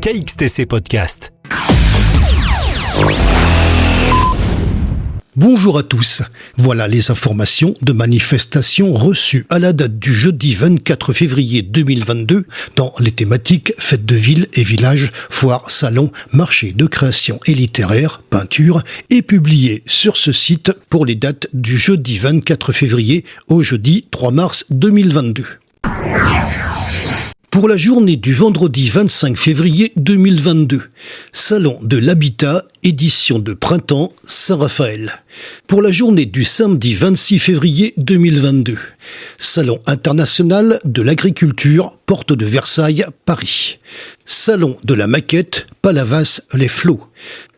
KXTC Podcast. Bonjour à tous, voilà les informations de manifestations reçues à la date du jeudi 24 février 2022 dans les thématiques fêtes de ville et village, foires, salons, marchés de création et littéraire, peinture et publiées sur ce site pour les dates du jeudi 24 février au jeudi 3 mars 2022. Pour la journée du vendredi 25 février 2022, Salon de l'Habitat, édition de printemps, Saint-Raphaël. Pour la journée du samedi 26 février 2022, Salon international de l'agriculture, porte de Versailles, Paris. Salon de la maquette, Palavas, les Flots.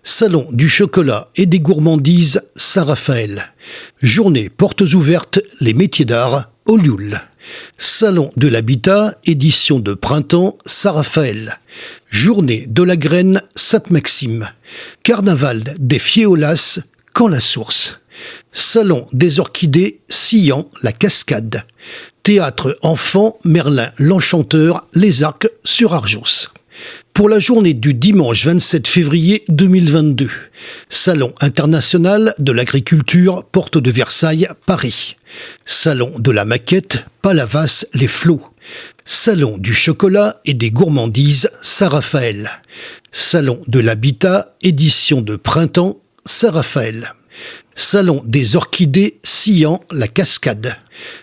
Salon du chocolat et des gourmandises, Saint-Raphaël. Journée portes ouvertes, les métiers d'art, Olioul. Salon de l'habitat, édition de printemps, Saint-Raphaël. Journée de la graine, Sainte-Maxime. Carnaval des Fieolas, Camp-la-Source. Salon des orchidées, Sillan, la Cascade. Théâtre enfant, Merlin l'Enchanteur, les Arcs sur Arjos. Pour la journée du dimanche 27 février 2022, Salon international de l'agriculture, porte de Versailles, Paris. Salon de la maquette, Palavas, les Flots. Salon du chocolat et des gourmandises, Saint-Raphaël. Salon de l'habitat, édition de printemps, Saint-Raphaël. Salon des orchidées, Sillan, la Cascade.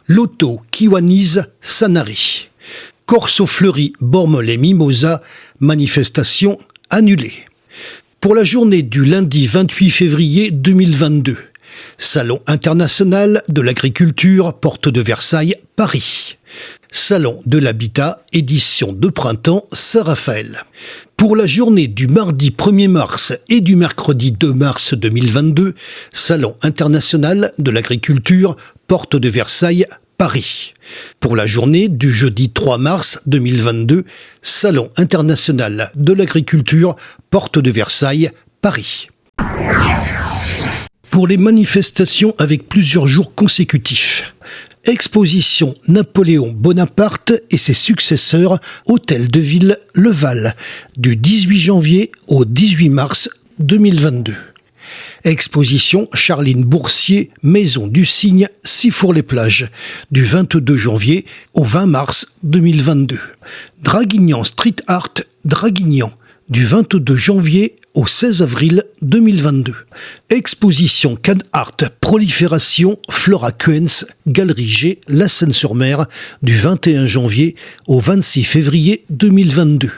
Loto, Kiwanise, Sanary. Corso fleuri, Bormes les Mimosas, manifestation annulée. Pour la journée du lundi 28 février 2022, Salon international de l'agriculture, porte de Versailles, Paris. Salon de l'habitat, édition de printemps, Saint-Raphaël. Pour la journée du mardi 1er mars et du mercredi 2 mars 2022, Salon international de l'agriculture, porte de Versailles, Paris. Pour la journée du jeudi 3 mars 2022, Salon international de l'agriculture, porte de Versailles, Paris. Pour les manifestations avec plusieurs jours consécutifs, exposition Napoléon Bonaparte et ses successeurs, Hôtel de Ville Le Val, du 18 janvier au 18 mars 2022. Exposition Charline Boursier, Maison du Cygne, Sifour-les-Plages, du 22 janvier au 20 mars 2022. Draguignan Street Art, Draguignan, du 22 janvier au 16 avril 2022. Exposition Can Art Prolifération, Flora Quens, Galerie G, La Seine-sur-Mer, du 21 janvier au 26 février 2022.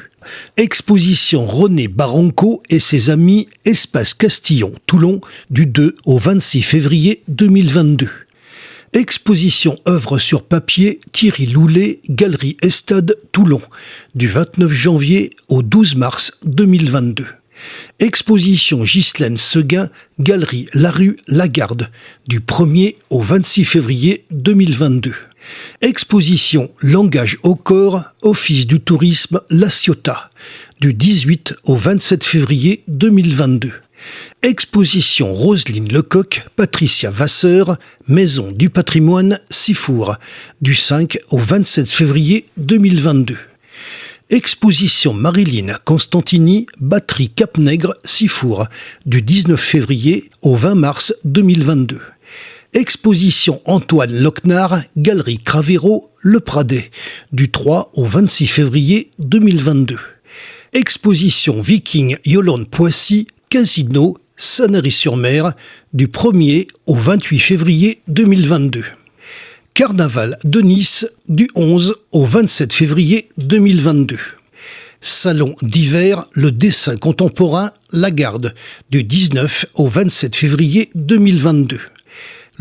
Exposition René Baranco et ses amis, Espace Castillon, Toulon, du 2 au 26 février 2022. Exposition œuvres sur papier, Thierry Loulet, Galerie Estade, Toulon, du 29 janvier au 12 mars 2022. Exposition Ghislaine Seguin, Galerie Larue, Lagarde, du 1er au 26 février 2022. Exposition Langage au corps, Office du tourisme La Ciotat, du 18 au 27 février 2022. Exposition Roselyne Lecoq, Patricia Vasseur, Maison du patrimoine Sifour, du 5 au 27 février 2022. Exposition Marilyn Constantini, Batterie Cap-Nègre, Sifour, du 19 février au 20 mars 2022. Exposition Antoine Lochnard, Galerie Cravero, Le Pradet, du 3 au 26 février 2022. Exposition Viking Yolande Poissy, Casino, Sanary-sur-Mer, du 1er au 28 février 2022. Carnaval de Nice, du 11 au 27 février 2022. Salon d'hiver, le dessin contemporain, Lagarde, du 19 au 27 février 2022.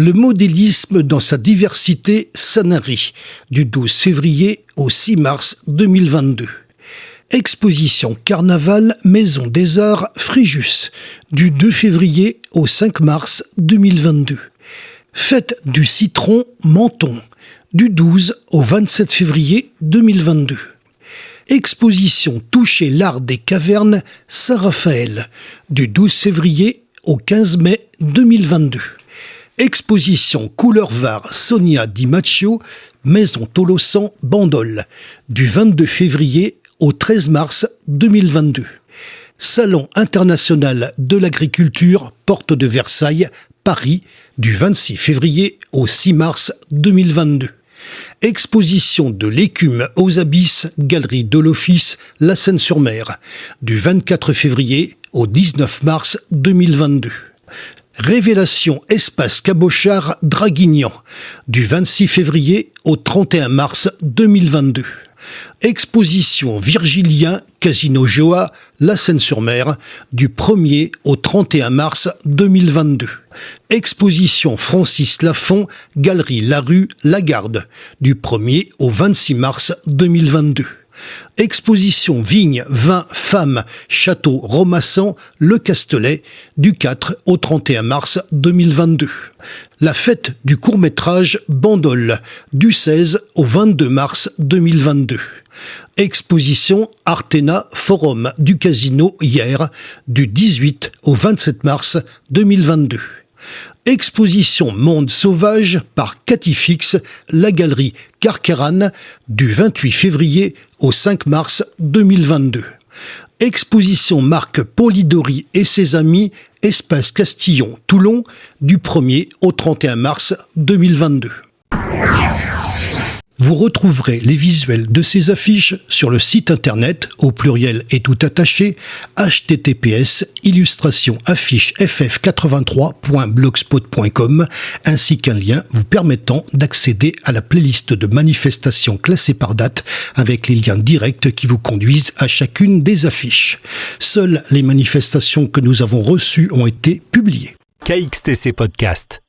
Le modélisme dans sa diversité, Sanary, du 12 février au 6 mars 2022. Exposition Carnaval, Maison des Arts, Fréjus, du 2 février au 5 mars 2022. Fête du citron, Menton, du 12 au 27 février 2022. Exposition Toucher l'art des cavernes, Saint-Raphaël, du 12 février au 15 mai 2022. Exposition Couleur Var Sonia Di Maccio, Maison Tolosan, Bandol, du 22 février au 13 mars 2022. Salon international de l'agriculture, porte de Versailles, Paris, du 26 février au 6 mars 2022. Exposition de l'écume aux abysses, galerie de l'Office, La Seyne-sur-Mer, du 24 février au 19 mars 2022. Révélation Espace Cabochard Draguignan, du 26 février au 31 mars 2022. Exposition Virgilien Casino Joa, La Seyne-sur-Mer, du 1er au 31 mars 2022. Exposition Francis Lafont, Galerie Larue, Lagarde, du 1er au 26 mars 2022. Exposition Vignes, Vins, Femmes, Château Romassan, Le Castelet, du 4 au 31 mars 2022. La fête du court-métrage Bandol, du 16 au 22 mars 2022. Exposition Artena Forum du Casino hier, du 18 au 27 mars 2022. Exposition Monde Sauvage par Catifix, la galerie Carqueran, du 28 février au 5 mars 2022. Exposition Marc Polidori et ses amis, Espace Castillon, Toulon, du 1er au 31 mars 2022. Vous retrouverez les visuels de ces affiches sur le site internet, au pluriel et tout attaché, https://afficheff83.blogspot.com, ainsi qu'un lien vous permettant d'accéder à la playlist de manifestations classées par date avec les liens directs qui vous conduisent à chacune des affiches. Seules les manifestations que nous avons reçues ont été publiées. KXTC Podcast.